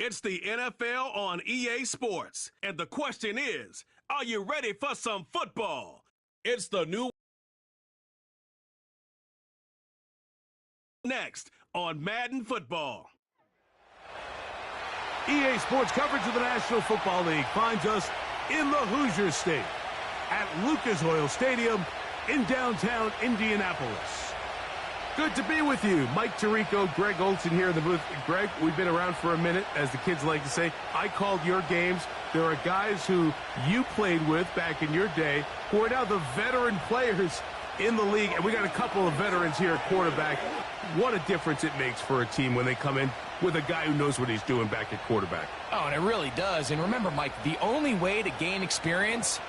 It's the NFL on EA Sports. And the question is, are you ready for some football? It's the new next on Madden Football. EA Sports coverage of the National Football League finds us in the Hoosier State at Lucas Oil Stadium in downtown Indianapolis. Good to be with you. Mike Tirico, Greg Olson here in the booth. Greg, we've been around for a minute, as the kids like to say. I called your games. There are guys who you played with back in your day who are now the veteran players in the league, and we got a couple of veterans here at quarterback. What a difference it makes for a team when they come in with a guy who knows what he's doing back at quarterback. Oh, and it really does. And remember, Mike, the only way to gain experience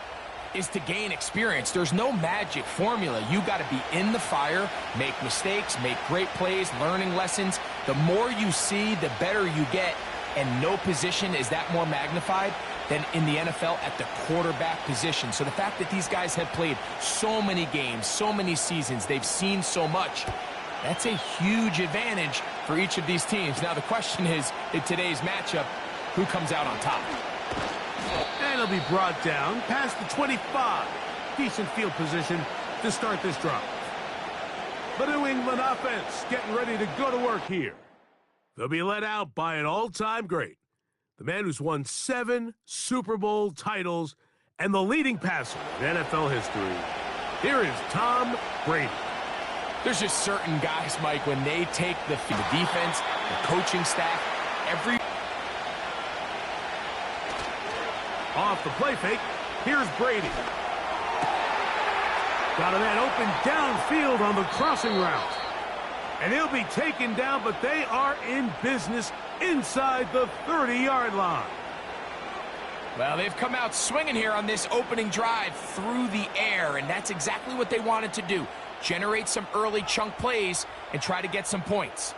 is to gain experience. There's no magic formula. You got to be in the fire, make mistakes, make great plays, learning lessons. The more you see, the better you get, and no position is that more magnified than in the NFL at the quarterback position. So the fact that these guys have played so many games, so many seasons, they've seen so much, that's a huge advantage for each of these teams. Now the question is, in today's matchup, who comes out on top? And he'll be brought down past the 25. Decent field position to start this drive. The New England offense getting ready to go to work here. They'll be led out by an all-time great, the man who's won 7 Super Bowl titles and the leading passer in NFL history. Here is Tom Brady. There's just certain guys, Mike, when they take the defense, the coaching staff, every... Off the play fake, here's Brady. Got a man open downfield on the crossing route. And he'll be taken down, but they are in business inside the 30-yard line. Well, they've come out swinging here on this opening drive through the air, and that's exactly what they wanted to do. Generate some early chunk plays and try to get some points.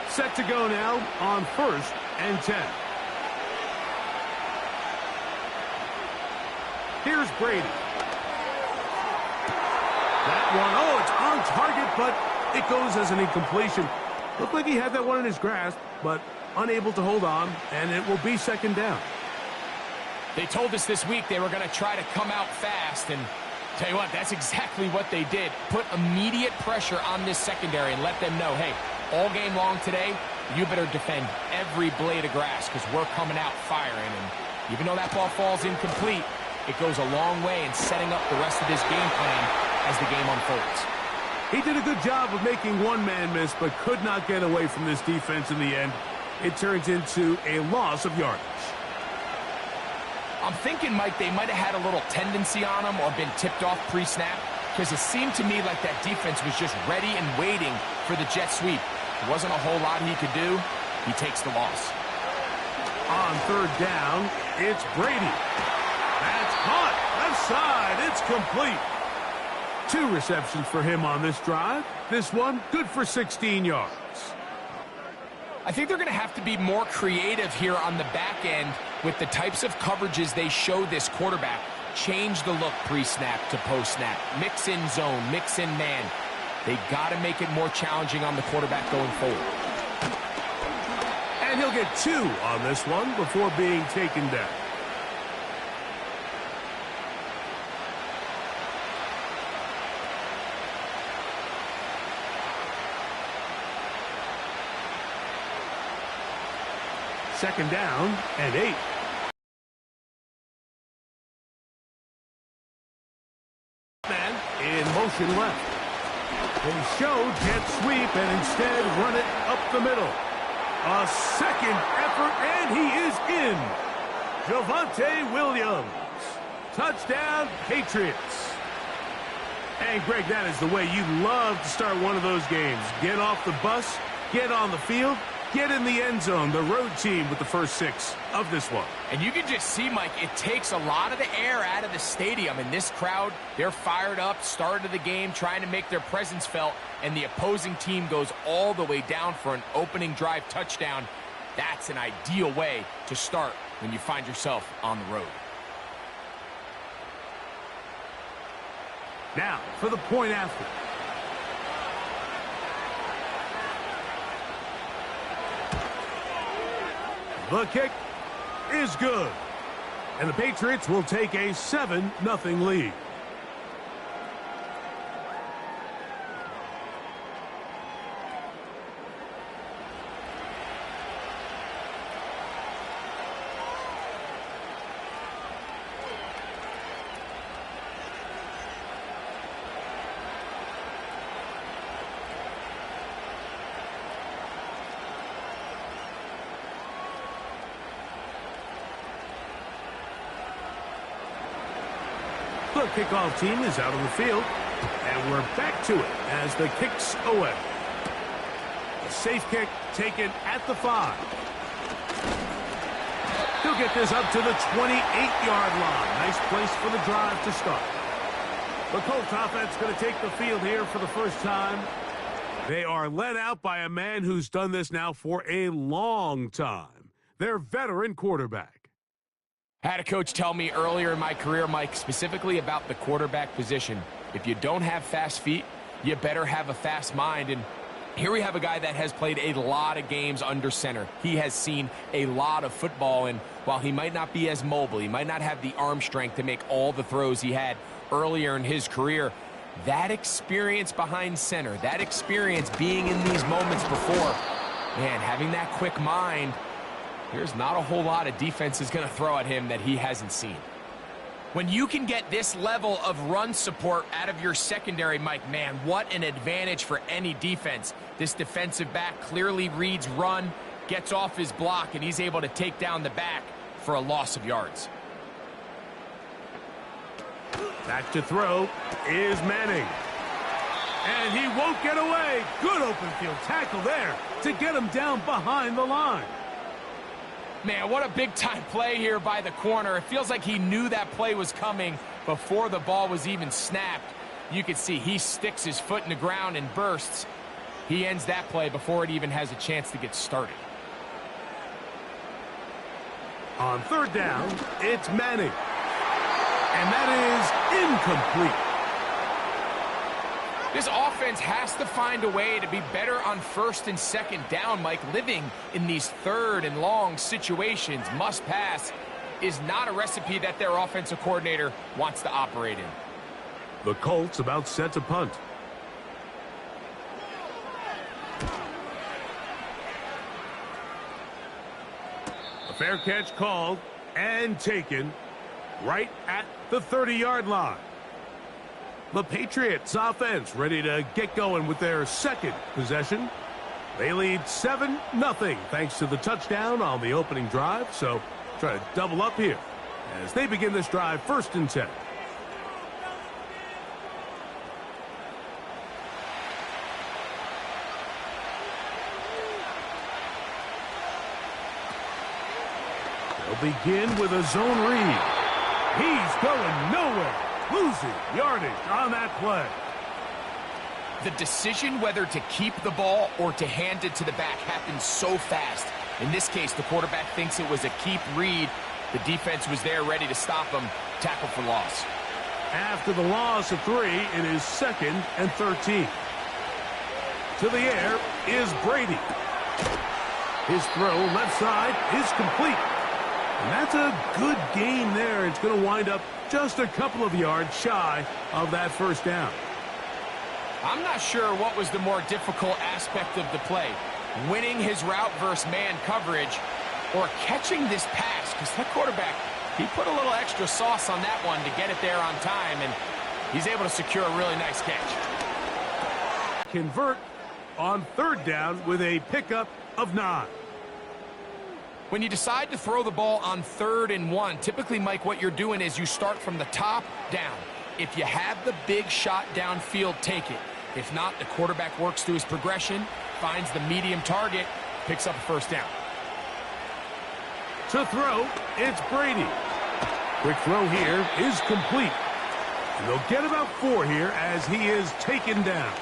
Set to go now on 1st and 10. Here's Brady. That one, oh, it's on target, but it goes as an incompletion. Looked like he had that one in his grasp, but unable to hold on, and it will be 2nd down. They told us this week they were going to try to come out fast, and tell you what, that's exactly what they did. Put immediate pressure on this secondary and let them know, hey, all game long today, you better defend every blade of grass because we're coming out firing. And even though that ball falls incomplete, it goes a long way in setting up the rest of this game plan as the game unfolds. He did a good job of making one man miss, but could not get away from this defense in the end. It turns into a loss of yardage. I'm thinking, Mike, they might have had a little tendency on him or been tipped off pre-snap, because it seemed to me like that defense was just ready and waiting for the jet sweep. There wasn't a whole lot he could do. He takes the loss. On 3rd down, it's Brady. That's caught. Left side. It's complete. 2 receptions for him on this drive. This one, good for 16 yards. I think they're going to have to be more creative here on the back end with the types of coverages they show this quarterback. Change the look pre-snap to post-snap. Mix in zone, mix in man. They got to make it more challenging on the quarterback going forward. And he'll get 2 on this one before being taken down. Second down and 8. Man in motion left. They showed jet sweep and instead run it up the middle. A second effort and he is in. Javonte Williams. Touchdown, Patriots. And Greg, that is the way you love to start one of those games. Get off the bus, get on the field, get in the end zone. The road team with the first 6 of this one. And you can just see, Mike, it takes a lot of the air out of the stadium. And this crowd, they're fired up, start of the game, trying to make their presence felt. And the opposing team goes all the way down for an opening drive touchdown. That's an ideal way to start when you find yourself on the road. Now for the point after. The kick is good. And the Patriots will take a 7-0 lead. The kickoff team is out on the field, and we're back to it as the kick's away. A safe kick taken at the 5. He'll get this up to the 28-yard line. Nice place for the drive to start. The Colts offense going to take the field here for the first time. They are led out by a man who's done this now for a long time. Their veteran quarterback. I had a coach tell me earlier in my career, Mike, specifically about the quarterback position. If you don't have fast feet, you better have a fast mind. And here we have a guy that has played a lot of games under center. He has seen a lot of football, and while he might not be as mobile, he might not have the arm strength to make all the throws he had earlier in his career, that experience behind center, that experience being in these moments before, man, having that quick mind, there's not a whole lot of defense is going to throw at him that he hasn't seen. When you can get this level of run support out of your secondary, Mike, man, what an advantage for any defense. This defensive back clearly reads run, gets off his block, and he's able to take down the back for a loss of yards. Back to throw is Manning. And he won't get away. Good open field tackle there to get him down behind the line. Man, what a big-time play here by the corner. It feels like he knew that play was coming before the ball was even snapped. You can see he sticks his foot in the ground and bursts. He ends that play before it even has a chance to get started. On third down, it's Manning. And that is incomplete. This offense has to find a way to be better on first and second down, Mike. Living in these third and long situations, must pass, is not a recipe that their offensive coordinator wants to operate in. The Colts about set to punt. A fair catch called and taken right at the 30-yard line. The Patriots offense ready to get going with their second possession. They lead 7-0 thanks to the touchdown on the opening drive. So try to double up here as they begin this drive 1st and 10. They'll begin with a zone read. He's going nowhere. Losing yardage on that play. The decision whether to keep the ball or to hand it to the back happens so fast. In this case, the quarterback thinks it was a keep read. The defense was there ready to stop him. Tackle for loss. After the loss of 3, it is 2nd and 13. To the air is Brady. His throw left side is complete. And that's a good gain there. It's going to wind up just a couple of yards shy of that first down. I'm not sure what was the more difficult aspect of the play. Winning his route versus man coverage or catching this pass. Because that quarterback, he put a little extra sauce on that one to get it there on time. And he's able to secure a really nice catch. Convert on 3rd down with a pickup of 9. When you decide to throw the ball on 3rd and 1, typically, Mike, what you're doing is you start from the top down. If you have the big shot downfield, take it. If not, the quarterback works through his progression, finds the medium target, picks up a 1st down. To throw, it's Brady. Quick throw here is complete. And they'll get about 4 here as he is taken down.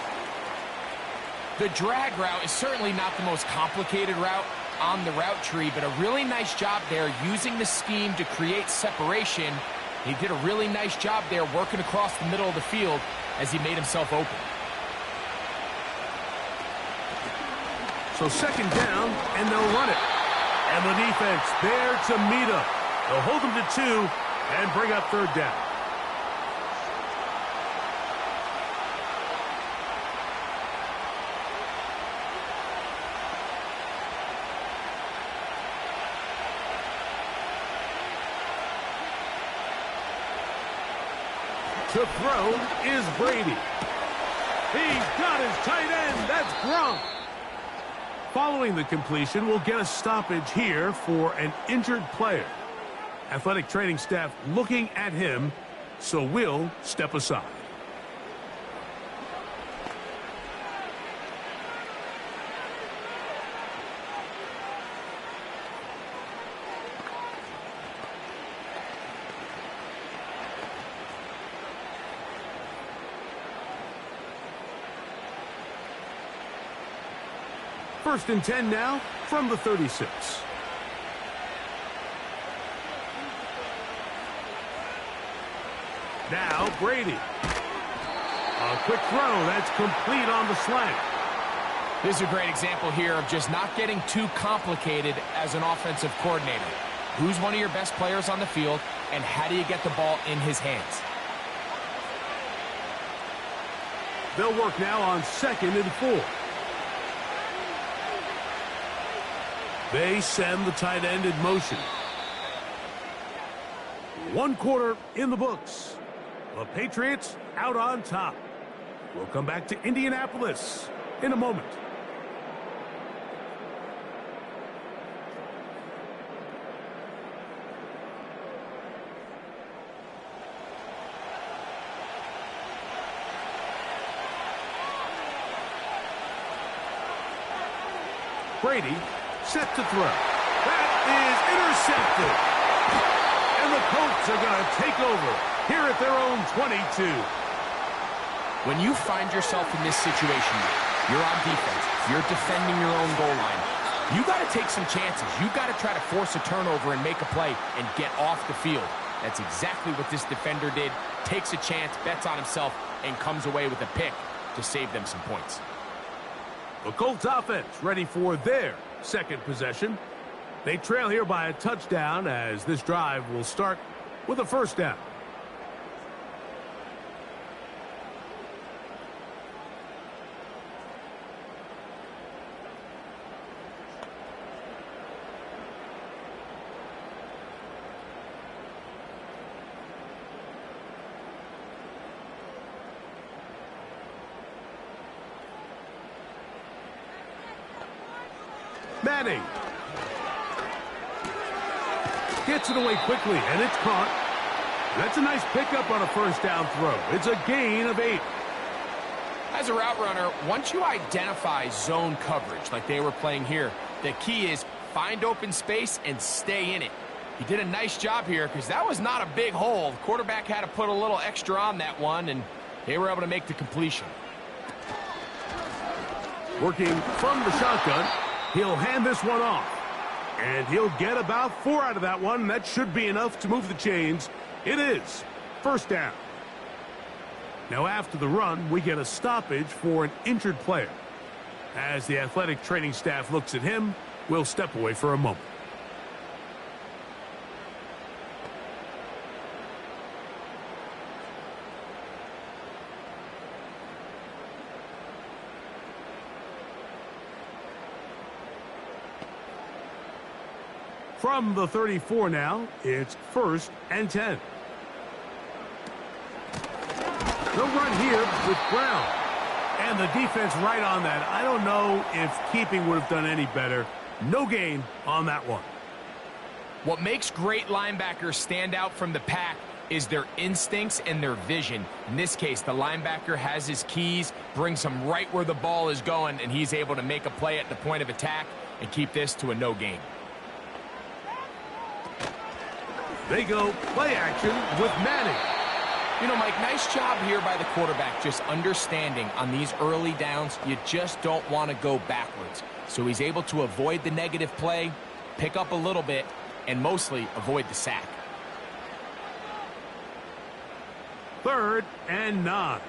The drag route is certainly not the most complicated route on the route tree, but a really nice job there using the scheme to create separation He did a really nice job there working across the middle of the field as he made himself open. So second down, and they'll run it. And the defense there to meet up. They'll hold them to 2 and bring up third down. To throw is Brady. He's got his tight end. That's Gronk. Following the completion, we'll get a stoppage here for an injured player. Athletic training staff looking at him, so we'll step aside. First and 10 now from the 36. Now Brady. A quick throw that's complete on the slant. This is a great example here of just not getting too complicated as an offensive coordinator. Who's one of your best players on the field, and how do you get the ball in his hands? They'll work now on 2nd and 4. They send the tight end in motion. 1 quarter in the books. The Patriots out on top. We'll come back to Indianapolis in a moment. Brady set to throw. That is intercepted. And the Colts are going to take over here at their own 22. When you find yourself in this situation, you're on defense, you're defending your own goal line, you got to take some chances. You got to try to force a turnover and make a play and get off the field. That's exactly what this defender did. Takes a chance, bets on himself, and comes away with a pick to save them some points. The Colts offense ready for their second possession. They trail here by a touchdown as this drive will start with a first down. Madden gets it away quickly, and it's caught. That's a nice pickup on a first down throw. It's a gain of 8. As a route runner, once you identify zone coverage like they were playing here, the key is find open space and stay in it. He did a nice job here because that was not a big hole. The quarterback had to put a little extra on that one, and they were able to make the completion. Working from the shotgun, he'll hand this one off. And he'll get about 4 out of that one. That should be enough to move the chains. It is first down. Now after the run, we get a stoppage for an injured player. As the athletic training staff looks at him, we'll step away for a moment. From the 34 now, it's first and 10. They'll run here with Brown. And the defense right on that. I don't know if keeping would have done any better. No gain on that one. What makes great linebackers stand out from the pack is their instincts and their vision. In this case, the linebacker has his keys, brings him right where the ball is going, and he's able to make a play at the point of attack and keep this to a no gain. They go play action with Manning. You know, Mike, nice job here by the quarterback, just understanding on these early downs, you just don't want to go backwards. So he's able to avoid the negative play, pick up a little bit, and mostly avoid the sack. 3rd and 9.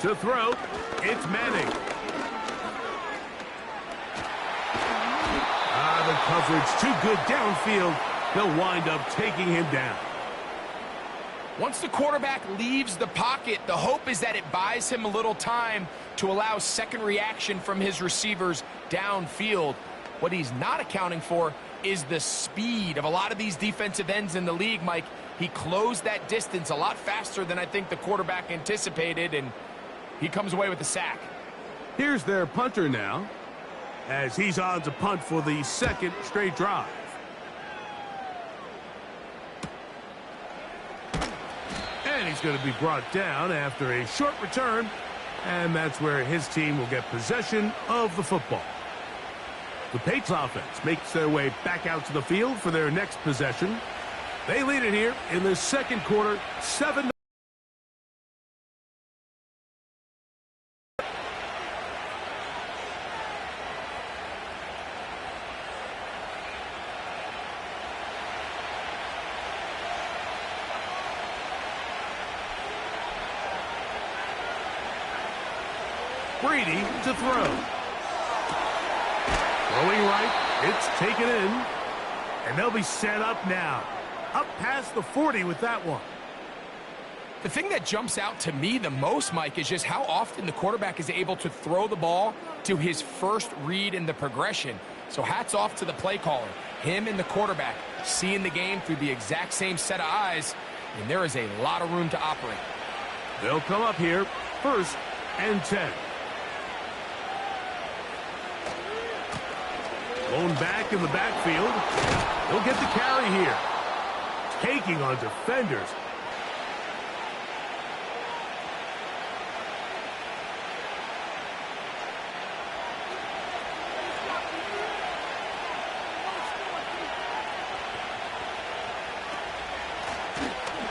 To throw, it's Manning. The coverage too good downfield. They'll wind up taking him down. Once the quarterback leaves the pocket, the hope is that it buys him a little time to allow second reaction from his receivers downfield. What he's not accounting for is the speed of a lot of these defensive ends in the league, Mike. He closed that distance a lot faster than I think the quarterback anticipated, and he comes away with a sack. Here's their punter now, as he's on to punt for the 2nd straight drive. And he's going to be brought down after a short return, and that's where his team will get possession of the football. The Patriots offense makes their way back out to the field for their next possession. They lead it here in the 2nd quarter, 7-0. Brady to throw. Throwing right, it's taken in. And they'll be set up now. Up past the 40 with that one. The thing that jumps out to me the most, Mike, is just how often the quarterback is able to throw the ball to his first read in the progression. So hats off to the play caller. Him and the quarterback seeing the game through the exact same set of eyes, and there is a lot of room to operate. They'll come up here, 1st and 10. Blown back in the backfield. He'll get the carry here. Taking on defenders.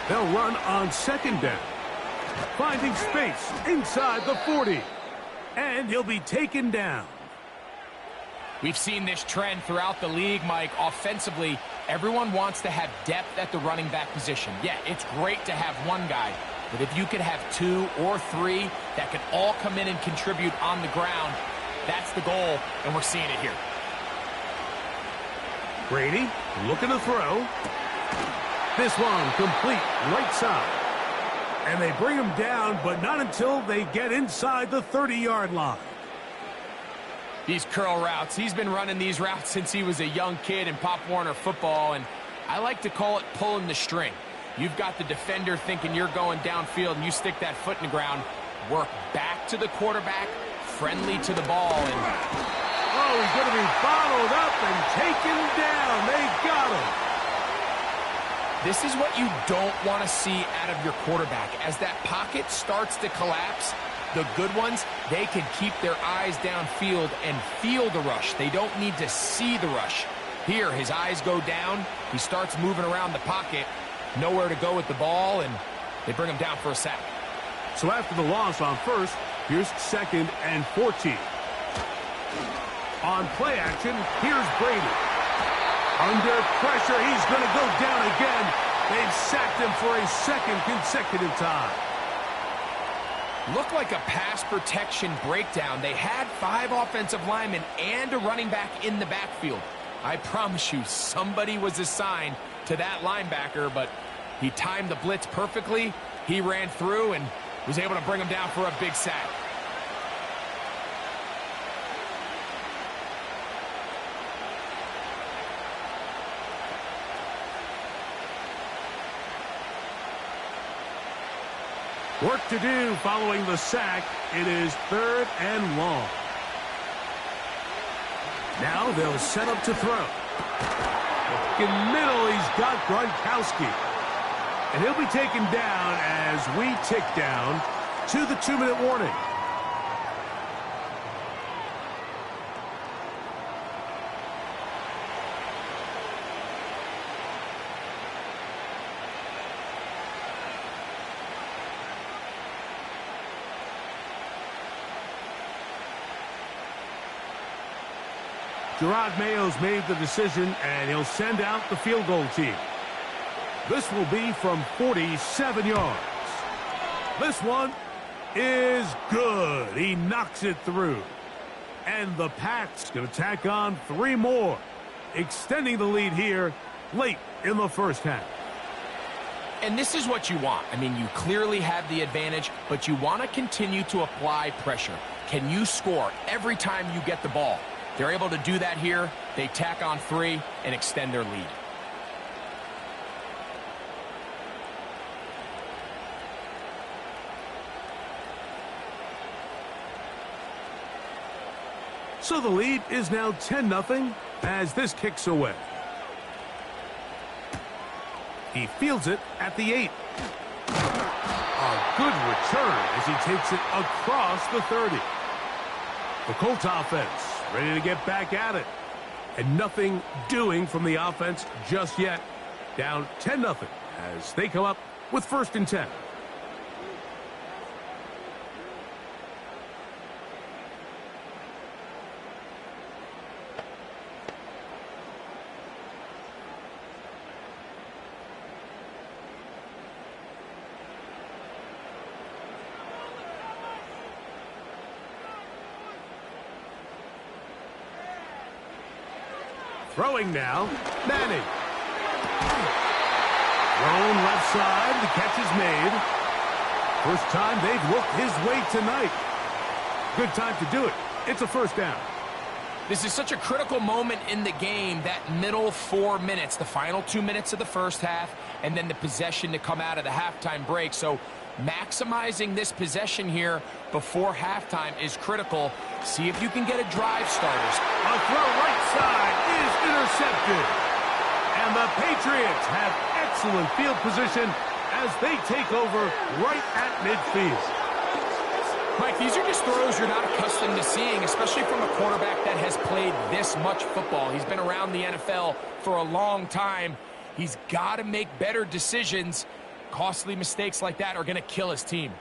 They'll run on 2nd down. Finding space inside the 40. And he'll be taken down. We've seen this trend throughout the league, Mike. Offensively, everyone wants to have depth at the running back position. Yeah, it's great to have one guy, but if you could have 2 or 3 that can all come in and contribute on the ground, that's the goal, and we're seeing it here. Brady looking to throw. This one complete right side. And they bring him down, but not until they get inside the 30-yard line. These curl routes, he's been running these routes since he was a young kid in Pop Warner football, and I like to call it pulling the string. You've got the defender thinking you're going downfield, and you stick that foot in the ground, work back to the quarterback, friendly to the ball. And oh, he's going to be followed up and taken down. They got him. This is what you don't want to see out of your quarterback. As that pocket starts to collapse, the good ones, they can keep their eyes downfield and feel the rush. They don't need to see the rush. Here, his eyes go down. He starts moving around the pocket. Nowhere to go with the ball, and they bring him down for a sack. So after the loss on 1st, here's 2nd and 14. On play action, here's Brady. Under pressure, he's going to go down again. They've sacked him for a 2nd consecutive time. Looked like a pass protection breakdown. They had 5 offensive linemen and a running back in the backfield. I promise you, somebody was assigned to that linebacker, but he timed the blitz perfectly. He ran through and was able to bring him down for a big sack. Work to do following the sack. It is 3rd and long. Now they'll set up to throw. In middle, he's got Gronkowski. And he'll be taken down as we tick down to the 2-minute warning. Gerard Mayo's made the decision, and he'll send out the field goal team. This will be from 47 yards. This one is good. He knocks it through. And the Pats going to tack on 3 more, extending the lead here late in the first half. And this is what you want. I mean, you clearly have the advantage, but you want to continue to apply pressure. Can you score every time you get the ball? They're able to do that here. They tack on 3 and extend their lead. So the lead is now 10-0 as this kicks away. He fields it at the 8. A good return as he takes it across the 30. The Colts offense ready to get back at it. And nothing doing from the offense just yet. Down 10-0 as they come up with 1st and 10. Throwing now, Manning. Thrown left side, the catch is made. First time they've looked his way tonight. Good time to do it. It's a 1st down. This is such a critical moment in the game, that middle 4 minutes, the final 2 minutes of the first half, and then the possession to come out of the halftime break. So maximizing this possession here before halftime is critical. See if you can get a drive started. A throw right side is intercepted. And the Patriots have excellent field position as they take over right at midfield. Mike, these are just throws you're not accustomed to seeing, especially from a quarterback that has played this much football. He's been around the NFL for a long time. He's got to make better decisions. Costly mistakes like that are going to kill his team.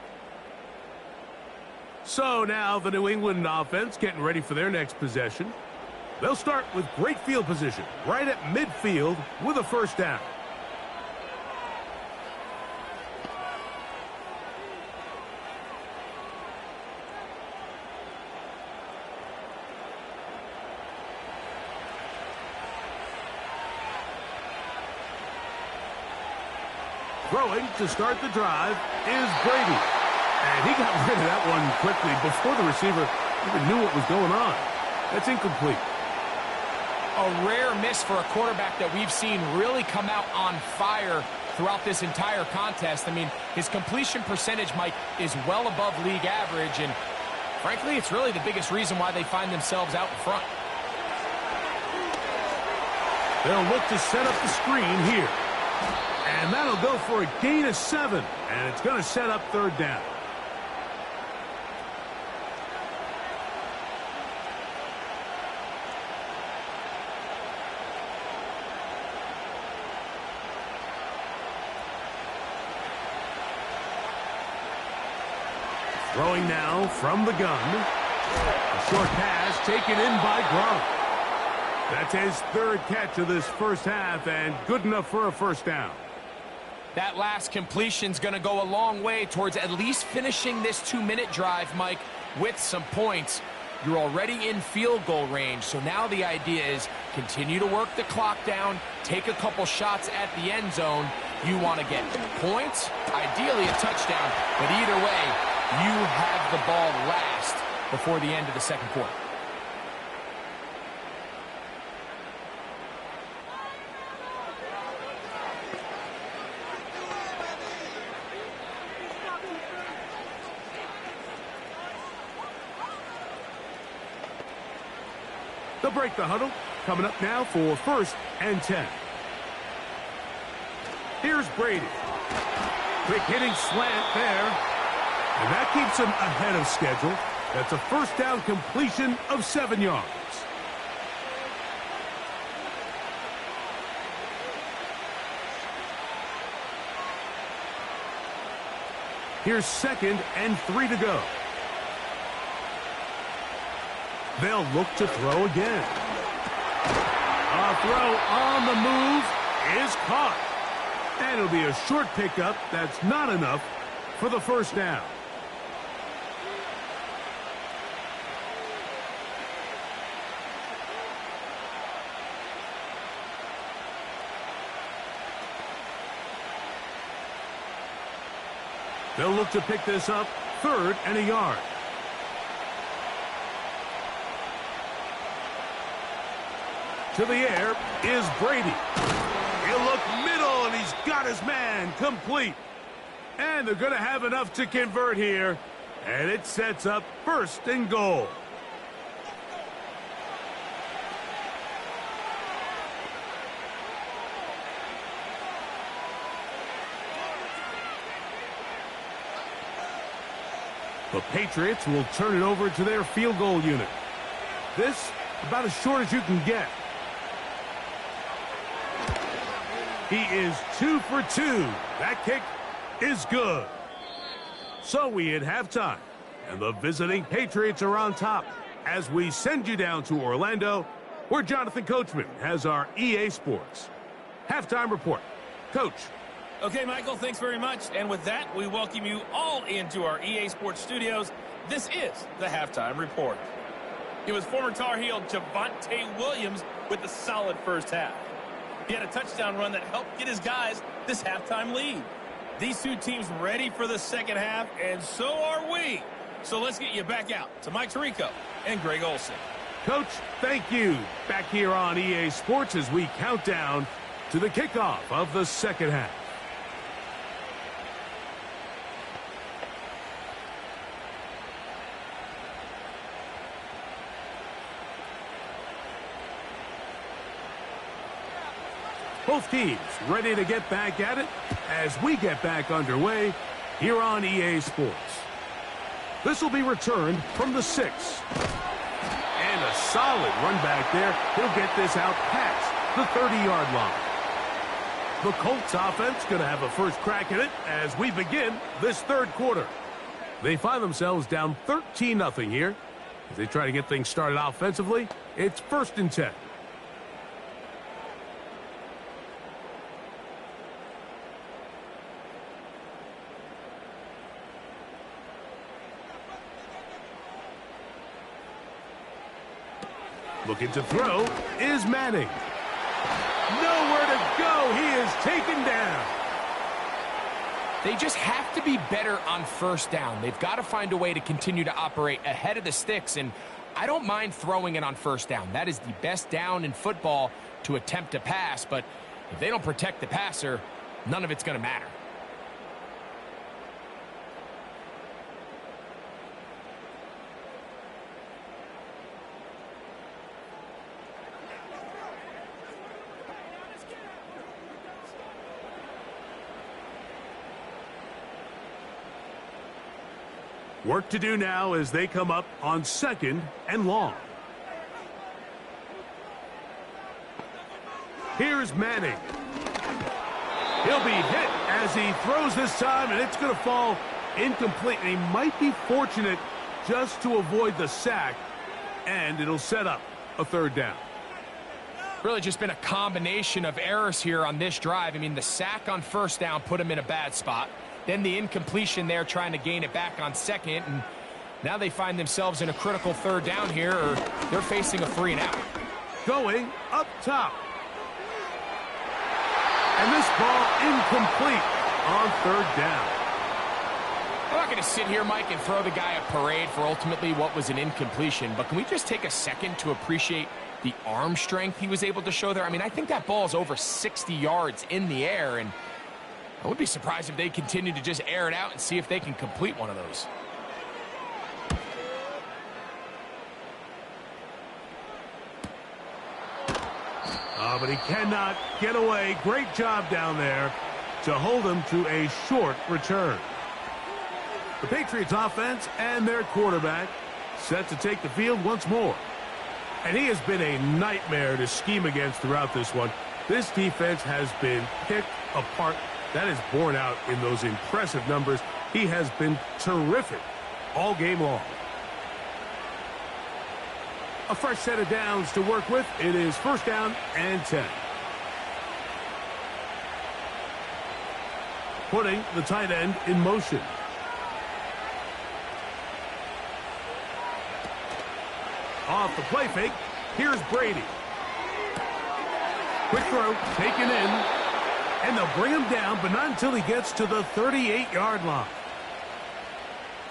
So now the New England offense getting ready for their next possession. They'll start with great field position right at midfield with a 1st down. Throwing to start the drive is Brady. And he got rid of that one quickly before the receiver even knew what was going on. That's incomplete. A rare miss for a quarterback that we've seen really come out on fire throughout this entire contest. I mean, his completion percentage, Mike, is well above league average. And frankly, it's really the biggest reason why they find themselves out in front. They'll look to set up the screen here. And that'll go for a gain of 7. And it's going to set up 3rd down. Throwing now from the gun. A short pass taken in by Gronk. That's his 3rd catch of this first half and good enough for a 1st down. That last completion's going to go a long way towards at least finishing this 2-minute drive, Mike, with some points. You're already in field goal range, so now the idea is continue to work the clock down, take a couple shots at the end zone. You want to get points, ideally a touchdown, but either way, you have the ball last before the end of the 2nd quarter. They'll break the huddle. Coming up now for 1st and 10. Here's Brady. Quick hitting slant there. And that keeps him ahead of schedule. That's a 1st down completion of 7 yards. Here's 2nd and 3 to go. They'll look to throw again. throw on the move is caught. And it'll be a short pickup that's not enough for the first down. They'll look to pick this up, 3rd and a yard. To the air is Brady. He'll look middle, and he's got his man complete. And they're going to have enough to convert here. And it sets up 1st and goal. The Patriots will turn it over to their field goal unit. This, about as short as you can get. He is 2 for 2. That kick is good. So we hit halftime, and the visiting Patriots are on top as we send you down to Orlando, where Jonathan Coachman has our EA Sports halftime report. Coach. Okay, Michael, thanks very much. And with that, we welcome you all into our EA Sports studios. This is the halftime report. It was former Tar Heel Javonte Williams with the solid first half. He had a touchdown run that helped get his guys this halftime lead. These two teams ready for the second half, and so are we. So let's get you back out to Mike Tirico and Greg Olsen. Coach, thank you. Back here on EA Sports as we count down to the kickoff of the second half. Both teams ready to get back at it as we get back underway here on EA Sports. This will be returned from the 6. And a solid run back there. He'll get this out past the 30-yard line. The Colts offense going to have a first crack at it as we begin this 3rd quarter. They find themselves down 13-0 here. As they try to get things started offensively, it's 1st and 10. Looking to throw is Manning. Nowhere to go. He is taken down. They just have to be better on first down. They've got to find a way to continue to operate ahead of the sticks, and I don't mind throwing it on first down. That is the best down in football to attempt to pass, but if they don't protect the passer, none of it's going to matter. Work to do now as they come up on 2nd and long. Here's Manning. He'll be hit as he throws this time, and it's going to fall incomplete. And he might be fortunate just to avoid the sack, and it'll set up a 3rd down. Really just been a combination of errors here on this drive. I mean, the sack on first down put him in a bad spot. Then the incompletion there trying to gain it back on 2nd. And now they find themselves in a critical 3rd down here, or they're facing a 3 and out. Going up top. And this ball incomplete on 3rd down. I'm not going to sit here, Mike, and throw the guy a parade for ultimately what was an incompletion. But can we just take a second to appreciate the arm strength he was able to show there? I mean, I think that ball is over 60 yards in the air, and I would be surprised if they continue to just air it out and see if they can complete one of those. Oh, but he cannot get away. Great job down there to hold him to a short return. The Patriots offense and their quarterback set to take the field once more. And he has been a nightmare to scheme against throughout this one. This defense has been picked apart. That is borne out in those impressive numbers. He has been terrific all game long. A fresh set of downs to work with. It is 1st down and 10. Putting the tight end in motion. Off the play fake, here's Brady. Quick throw, taken in, and they'll bring him down, but not until he gets to the 38-yard line.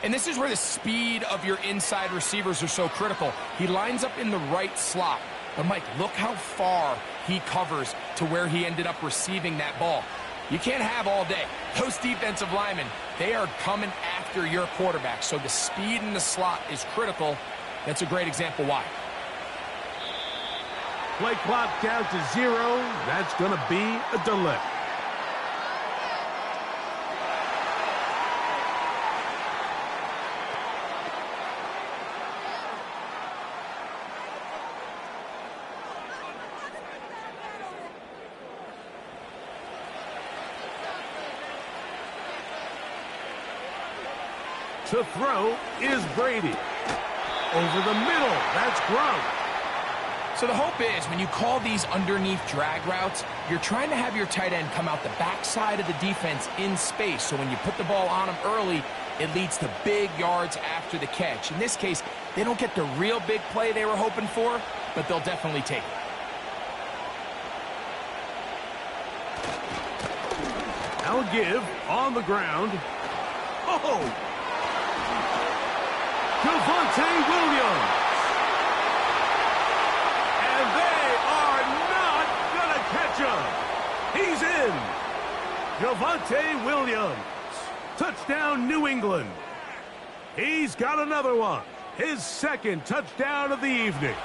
And this is where the speed of your inside receivers are so critical. He lines up in the right slot. But, Mike, look how far he covers to where he ended up receiving that ball. You can't have all day. Those defensive linemen, they are coming after your quarterback. So the speed in the slot is critical. That's a great example why. Play clock down to 0. That's going to be a delay. To throw is Brady. Over the middle, that's Gronk. So the hope is when you call these underneath drag routes, you're trying to have your tight end come out the backside of the defense in space. So when you put the ball on him early, it leads to big yards after the catch. In this case, they don't get the real big play they were hoping for, but they'll definitely take it. Now a give on the ground. Oh! Javonte Williams. And they are not going to catch him. He's in. Javonte Williams. Touchdown, New England. He's got another one. His 2nd touchdown of the evening.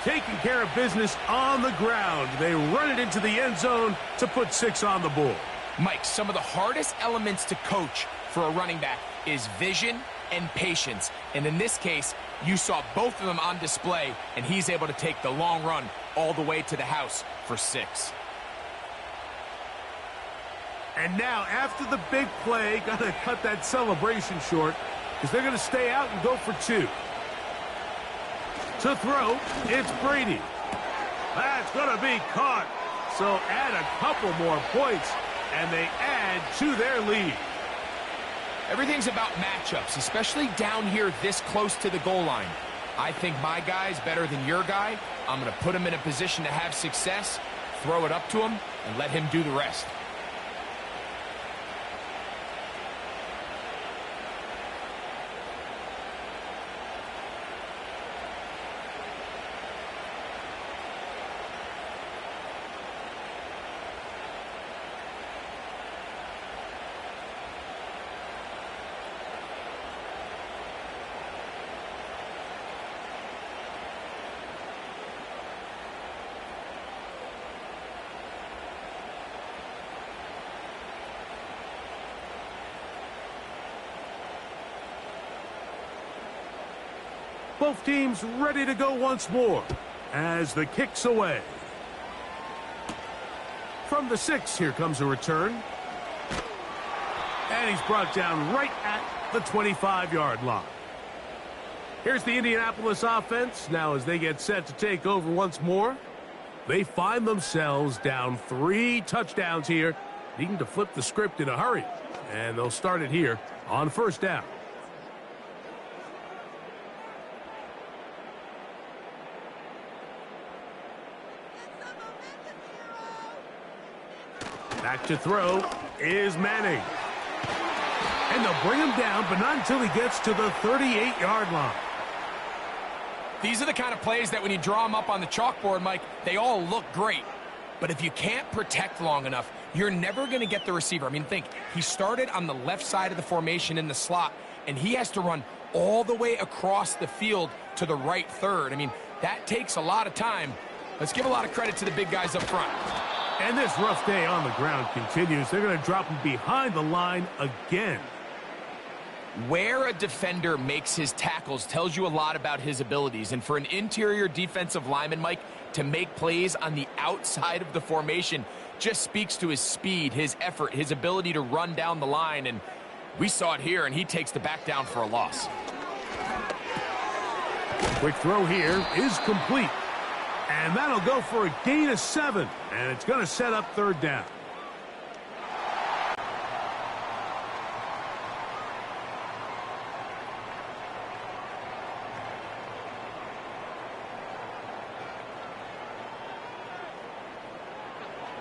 Taking care of business on the ground. They run it into the end zone to put 6 on the board. Mike, some of the hardest elements to coach for a running back is vision and patience. And in this case, you saw both of them on display, and he's able to take the long run all the way to the house for 6. And now, after the big play, got to cut that celebration short because they're going to stay out and go for 2. To throw, it's Brady. That's going to be caught. So add a couple more points, and they add to their lead. Everything's about matchups, especially down here this close to the goal line. I think my guy's better than your guy. I'm going to put him in a position to have success, throw it up to him, and let him do the rest. Both teams ready to go once more as the kick's away. From the 6, here comes a return. And he's brought down right at the 25-yard line. Here's the Indianapolis offense. Now as they get set to take over once more, they find themselves down 3 touchdowns here, needing to flip the script in a hurry. And they'll start it here on 1st down. Back to throw is Manning. And they'll bring him down, but not until he gets to the 38-yard line. These are the kind of plays that when you draw them up on the chalkboard, Mike, they all look great. But if you can't protect long enough, you're never going to get the receiver. I mean, think, he started on the left side of the formation in the slot, and he has to run all the way across the field to the right third. I mean, that takes a lot of time. Let's give a lot of credit to the big guys up front. And this rough day on the ground continues. They're going to drop him behind the line again. Where a defender makes his tackles tells you a lot about his abilities. And for an interior defensive lineman, Mike, to make plays on the outside of the formation just speaks to his speed, his effort, his ability to run down the line. And we saw it here, and he takes the back down for a loss. Quick throw here is complete. And that'll go for a gain of 7. And it's going to set up third down.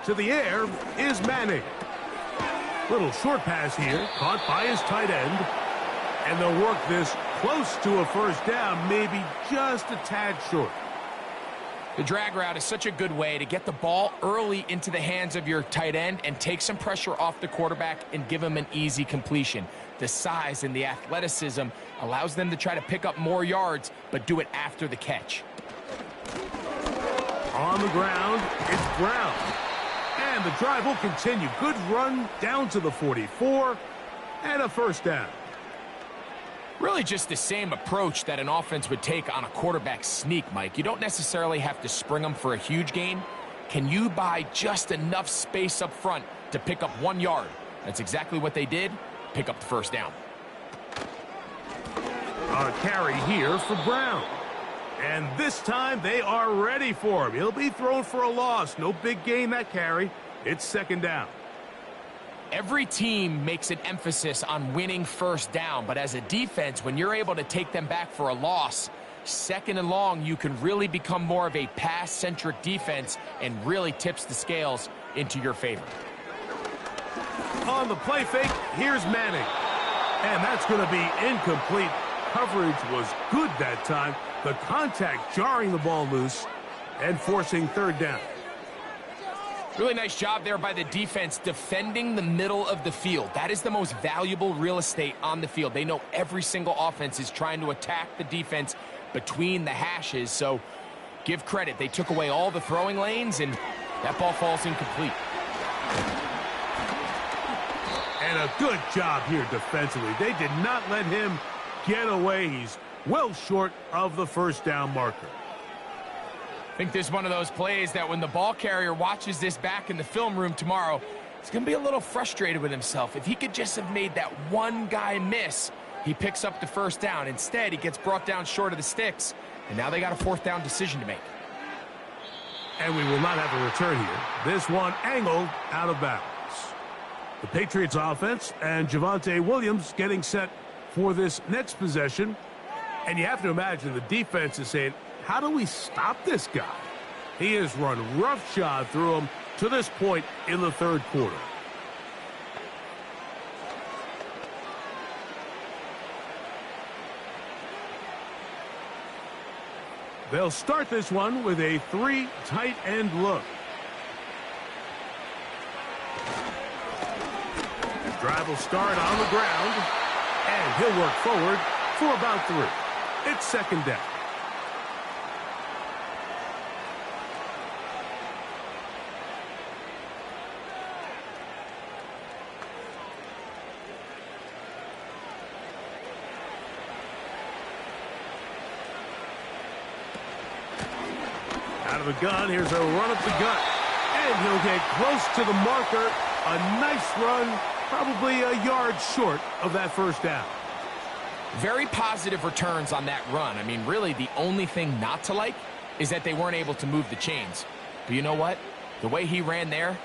To the air is Manning. Little short pass here, caught by his tight end. And they'll work this close to a first down, maybe just a tad short. The drag route is such a good way to get the ball early into the hands of your tight end and take some pressure off the quarterback and give him an easy completion. The size and the athleticism allows them to try to pick up more yards, but do it after the catch. On the ground, it's Brown. And the drive will continue. Good run down to the 44 and a first down. Really just the same approach that an offense would take on a quarterback sneak, Mike. You don't necessarily have to spring them for a huge gain. Can you buy just enough space up front to pick up 1 yard? That's exactly what they did. Pick up the first down. A carry here for Brown. And this time they are ready for him. He'll be thrown for a loss. No big gain that carry. It's second down. Every team makes an emphasis on winning first down, but as a defense, when you're able to take them back for a loss, second and long, you can really become more of a pass-centric defense and really tips the scales into your favor. On the play fake, here's Manning. And that's going to be incomplete. Coverage was good that time. The contact jarring the ball loose and forcing third down. Really nice job there by the defense defending the middle of the field. That is the most valuable real estate on the field. They know every single offense is trying to attack the defense between the hashes, so give credit. They took away all the throwing lanes, and that ball falls incomplete. And a good job here defensively. They did not let him get away. He's well short of the first down marker. I think this is one of those plays that when the ball carrier watches this back in the film room tomorrow, he's going to be a little frustrated with himself. If he could just have made that one guy miss, he picks up the first down. Instead, he gets brought down short of the sticks, and now they got a fourth down decision to make. And we will not have a return here. This one angled out of bounds. The Patriots offense and Javonte Williams getting set for this next possession. And you have to imagine the defense is saying, how do we stop this guy? He has run roughshod through him to this point in the third quarter. They'll start this one with a 3 tight end look. The drive will start on the ground, and he'll work forward for about 3. It's second down. Out of the gun, here's a run up the gut. And he'll get close to the marker. A nice run, probably a yard short of that first down. Very positive returns on that run. I mean, really, the only thing not to like is that they weren't able to move the chains. But you know what? The way he ran there,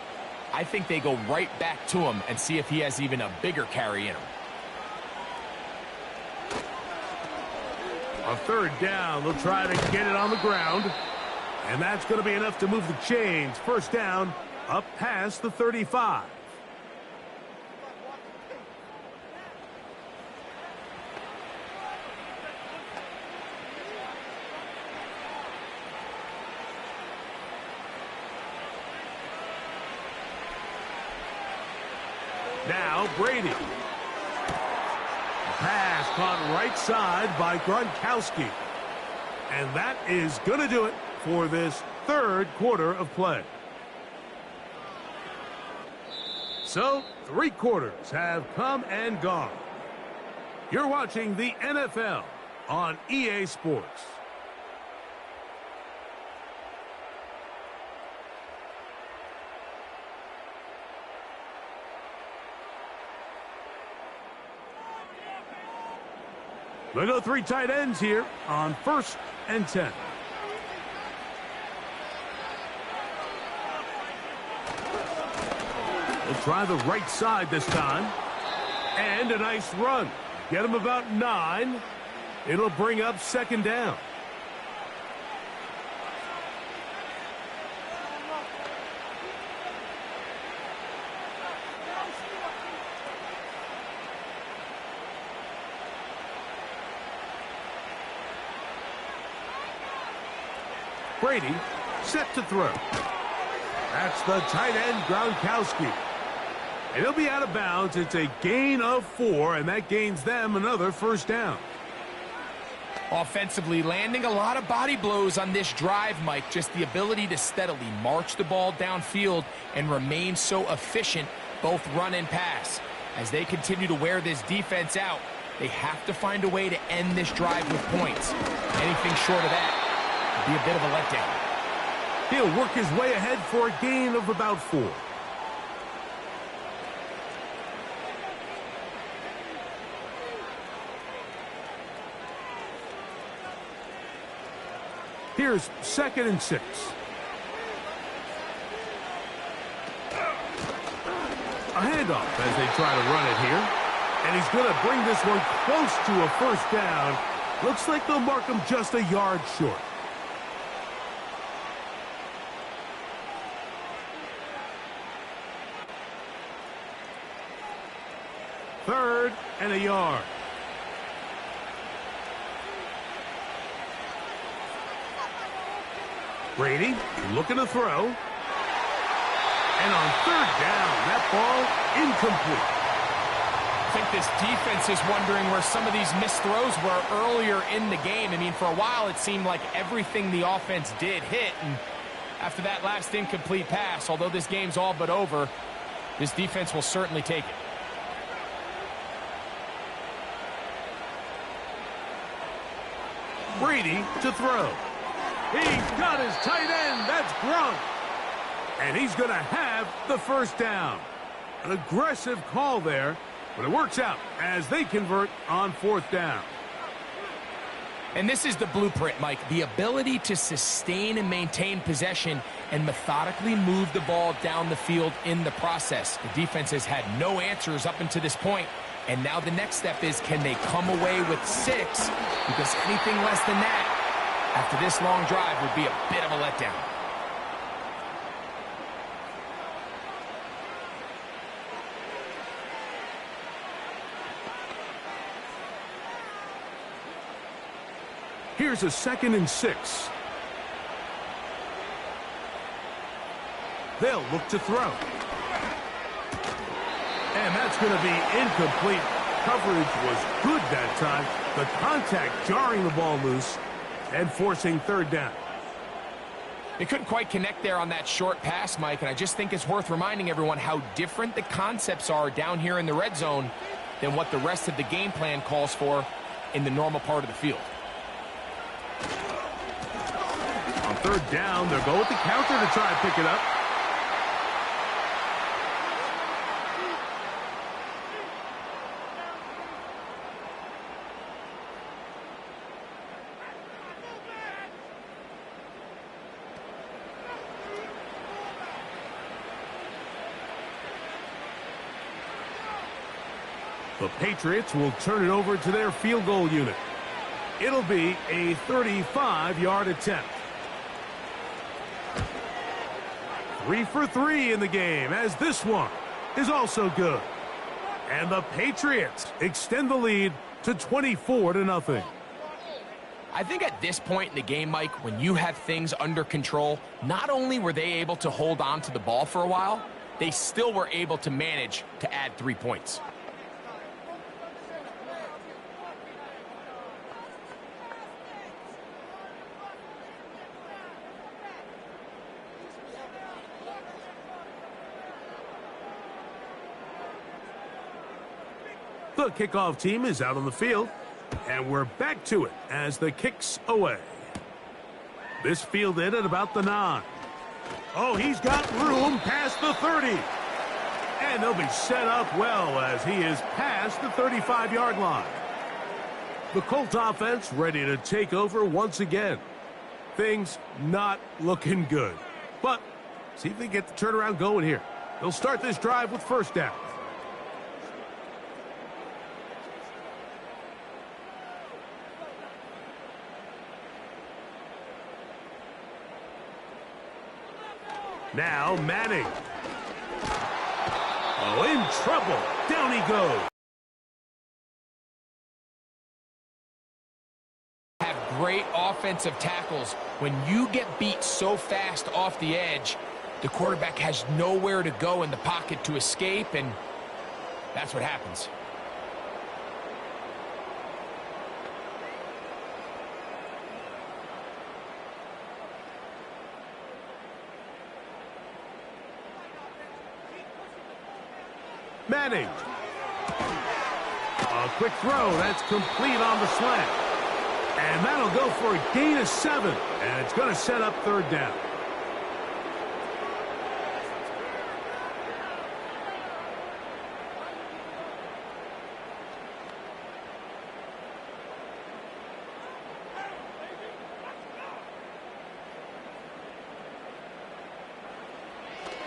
I think they go right back to him and see if he has even a bigger carry in him. A third down. They'll try to get it on the ground. And that's going to be enough to move the chains. First down, up past the 35. Now Brady. Pass caught right side by Gronkowski. And that is going to do it for this third quarter of play. So, 3 quarters have come and gone. You're watching the NFL on EA Sports. They'll go 3 tight ends here on 1st and 10. We'll try the right side this time. And a nice run. Get him about 9. It'll bring up second down. Brady set to throw. That's the tight end, Gronkowski. And he'll be out of bounds. It's a gain of 4, and that gains them another first down. Offensively, landing a lot of body blows on this drive, Mike. Just the ability to steadily march the ball downfield and remain so efficient, both run and pass. As they continue to wear this defense out, they have to find a way to end this drive with points. Anything short of that would be a bit of a letdown. He'll work his way ahead for a gain of about 4. Here's 2nd and 6. A handoff as they try to run it here. And he's going to bring this one close to a first down. Looks like they'll mark him just a yard short. Third and a yard. Brady looking to throw. And on 3rd down, that ball incomplete. I think this defense is wondering where some of these missed throws were earlier in the game. I mean, for a while, it seemed like everything the offense did hit. And after that last incomplete pass, although this game's all but over, this defense will certainly take it. Brady to throw. He's got his tight end. That's Gronk. And he's going to have the first down. An aggressive call there, but it works out as they convert on 4th down. And this is the blueprint, Mike. The ability to sustain and maintain possession and methodically move the ball down the field in the process. The defense has had no answers up until this point. And now the next step is, can they come away with 6? Because anything less than that after this long drive would be a bit of a letdown. Here's a 2nd and 6. They'll look to throw. And that's going to be incomplete. Coverage was good that time. The contact jarring the ball loose and forcing 3rd down. They couldn't quite connect there on that short pass, Mike, and I just think it's worth reminding everyone how different the concepts are down here in the red zone than what the rest of the game plan calls for in the normal part of the field. On 3rd down, they'll go with the counter to try and pick it up. The Patriots will turn it over to their field goal unit. It'll be a 35-yard attempt. 3 for 3 in the game, as this one is also good. And the Patriots extend the lead to 24-0. I think at this point in the game, Mike, when you have things under control, not only were they able to hold on to the ball for a while, they still were able to manage to add 3 points. The kickoff team is out on the field, and we're back to it as the kick's away. This fielded at about the 9. Oh, he's got room past the 30. And they'll be set up well as he is past the 35-yard line. The Colts offense ready to take over once again. Things not looking good. But see if they get the turnaround going here. They'll start this drive with first down. Now Manning. Oh, in trouble. Down he goes. Have great offensive tackles. When you get beat so fast off the edge, the quarterback has nowhere to go in the pocket to escape, and that's what happens. Manning. A quick throw. That's complete on the slant. And that'll go for a gain of 7. And it's going to set up third down.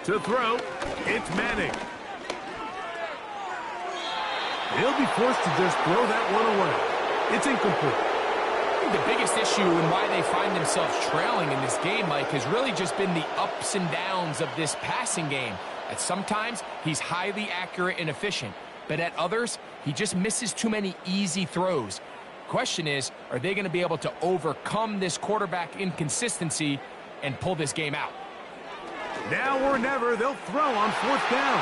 To throw, it's Manning. He'll be forced to just throw that one away. It's incomplete. I think the biggest issue and why they find themselves trailing in this game, Mike, has really just been the ups and downs of this passing game. At sometimes, he's highly accurate and efficient, but at others, he just misses too many easy throws. Question is, are they going to be able to overcome this quarterback inconsistency and pull this game out? Now or never, they'll throw on fourth down.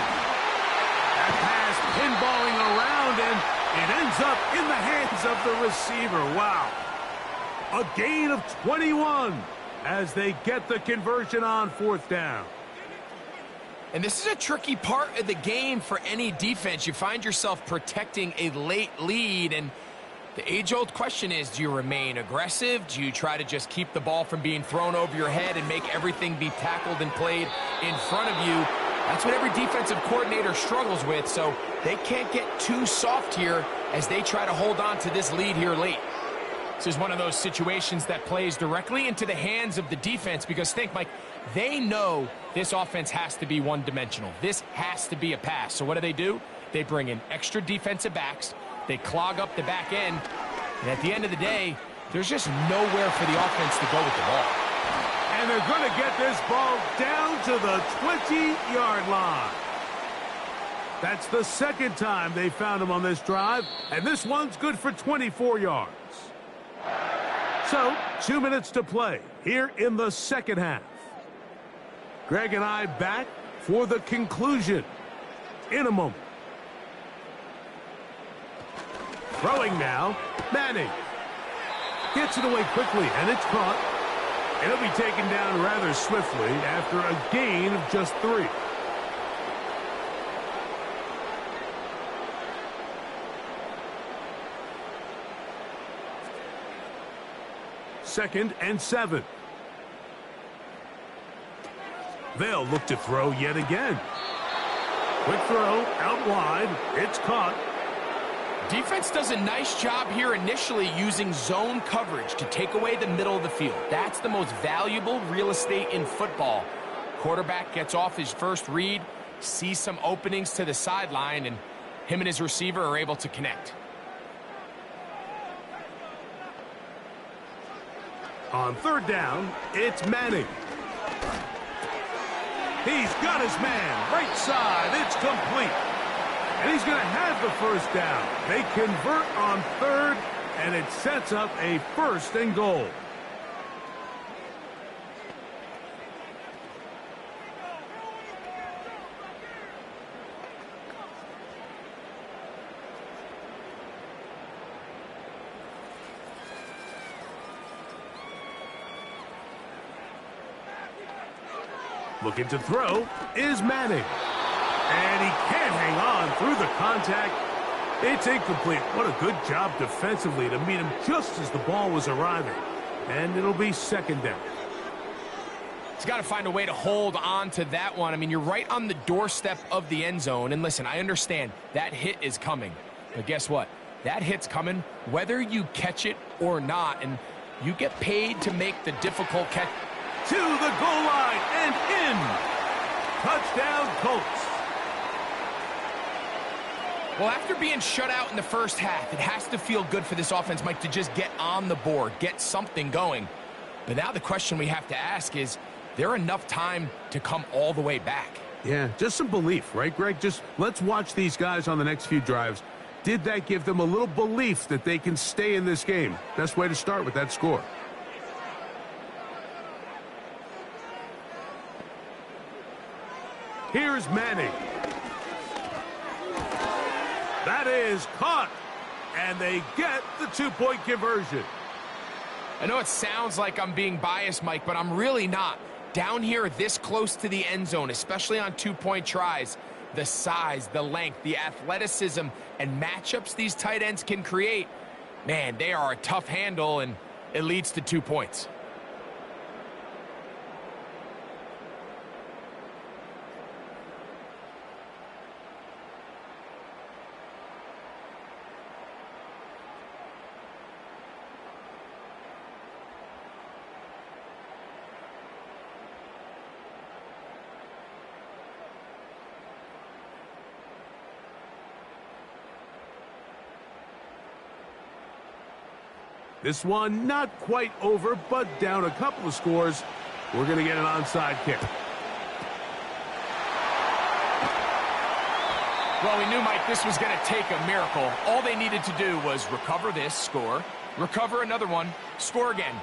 That pass pinballing around, and it ends up in the hands of the receiver. Wow. A gain of 21 as they get the conversion on fourth down. And this is a tricky part of the game for any defense. You find yourself protecting a late lead, and the age-old question is, do you remain aggressive? Do you try to just keep the ball from being thrown over your head and make everything be tackled and played in front of you? That's what every defensive coordinator struggles with, so they can't get too soft here as they try to hold on to this lead here late. This is one of those situations that plays directly into the hands of the defense because think, Mike, they know this offense has to be one-dimensional. This has to be a pass. So what do? They bring in extra defensive backs. They clog up the back end. And at the end of the day, there's just nowhere for the offense to go with the ball. And they're going to get this ball down to the 20-yard line. That's the second time they found him on this drive, and this one's good for 24 yards. So, 2 minutes to play here in the second half. Greg and I back for the conclusion in a moment. Throwing now, Manning. Gets it away quickly, and it's caught. And it'll be taken down rather swiftly after a gain of just 3. Second and 7. They'll look to throw yet again. Quick throw, out wide. It's caught. Defense does a nice job here initially using zone coverage to take away the middle of the field. That's the most valuable real estate in football. Quarterback gets off his first read, sees some openings to the sideline, and him and his receiver are able to connect. On third down, it's Manning. He's got his man. Right side. It's complete. And he's going to have the first down. They convert on third, and it sets up a first and goal. Looking to throw is Manning. And he can't hang on through the contact. It's incomplete. What a good job defensively to meet him just as the ball was arriving. And it'll be second down. He's got to find a way to hold on to that one. I mean, you're right on the doorstep of the end zone. And listen, I understand that hit is coming. But guess what? That hit's coming whether you catch it or not, and you get paid to make the difficult catch. To the goal line and in. Touchdown, Colts. Well, after being shut out in the first half, it has to feel good for this offense, Mike, to just get on the board, get something going. But now the question we have to ask is there enough time to come all the way back? Yeah, just some belief, right, Greg? Just let's watch these guys on the next few drives. Did that give them a little belief that they can stay in this game? Best way to start with that score. Here's Manning. That is caught, and they get the two-point conversion. I know it sounds like I'm being biased, Mike, but I'm really not. Down here this close to the end zone, especially on two-point tries, the size, the length, the athleticism, and matchups these tight ends can create, man, they are a tough handle, and it leads to 2 points. This one not quite over, but down a couple of scores. We're going to get an onside kick. Well, we knew, Mike, this was going to take a miracle. All they needed to do was recover this, score, recover another one, score again.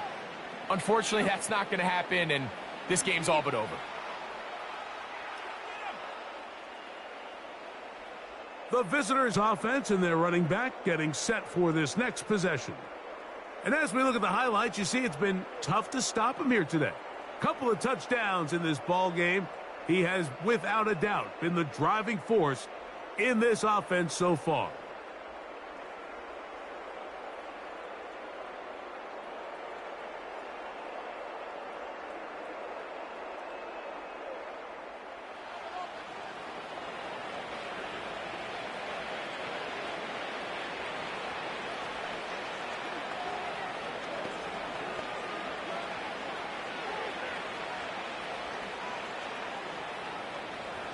Unfortunately, that's not going to happen, and this game's all but over. The visitors' offense and their running back getting set for this next possession. And as we look at the highlights, you see it's been tough to stop him here today. Couple of touchdowns in this ball game. He has, without a doubt, been the driving force in this offense so far.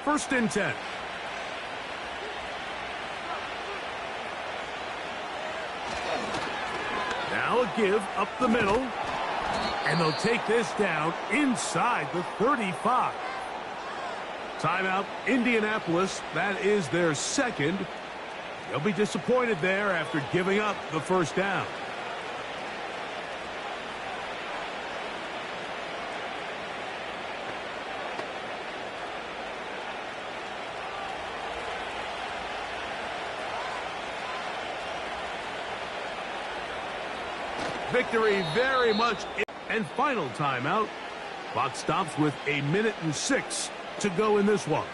First and 10. Now a give up the middle. And they'll take this down inside the 35. Timeout, Indianapolis. That is their second. They'll be disappointed there after giving up the first down. Victory very much. And final timeout. Clock stops with 1:06 to go in this one.